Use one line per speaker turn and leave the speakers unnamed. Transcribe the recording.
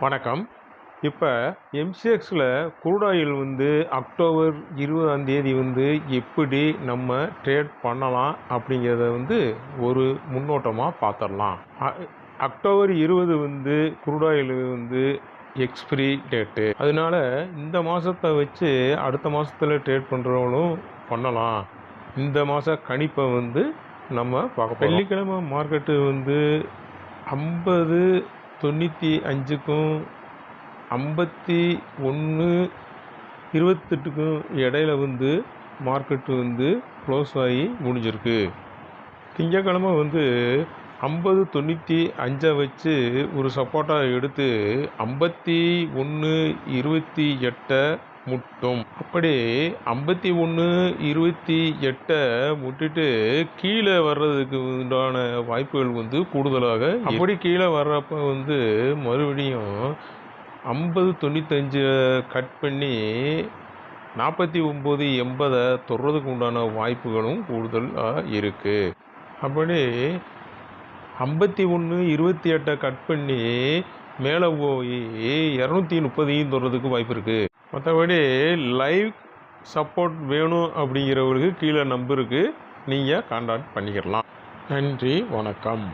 வணக்கம். இப்போ எம்சிஎக்ஸில் க்ரூட் ஆயில் அக்டோபர் 20ஆம் தேதி எப்படி நம்ம ட்ரேட் பண்ணலாம் அப்படிங்கிறத ஒரு முன்னோட்டமாக பார்த்துடலாம். October 20 crude oil expiry date. அதனால இந்த மாதத்தை வச்சு அடுத்த மாதத்தில் ட்ரேட் பண்ணுறவங்களும் பண்ணலாம். இந்த மாத கணிப்பை நம்ம பார்க்க வெள்ளிக்கிழமை மார்க்கெட்டு 50.95க்கும் 51.28க்கும் இடையில மார்க்கெட்டு க்ளோஸ் ஆகி முடிஞ்சிருக்கு. திங்கக்கிழமை 50.95 வச்சு ஒரு சப்போர்ட்டாக எடுத்து 51.28 முட்டும். அப்படி 51.28 முட்டிட்டு கீழே வர்றதுக்கு உண்டான வாய்ப்புகள் கூடுதலாக. அப்படி கீழே வர்றப்ப மறுபடியும் 50.95 கட் பண்ணி 49.80 தொடுறதுக்கு உண்டான வாய்ப்புகளும் கூடுதலாக இருக்குது. அப்படி 51.28 கட் பண்ணி மேலே போய் 230 தொடுறதுக்கு வாய்ப்பு இருக்குது. மற்றபடி லைவ் சப்போர்ட் வேணும் அப்படிங்கிறவங்களுக்கு கீழே நம்பருக்கு நீங்கள் கான்டாக்ட் பண்ணிக்கிடலாம். நன்றி, வணக்கம்.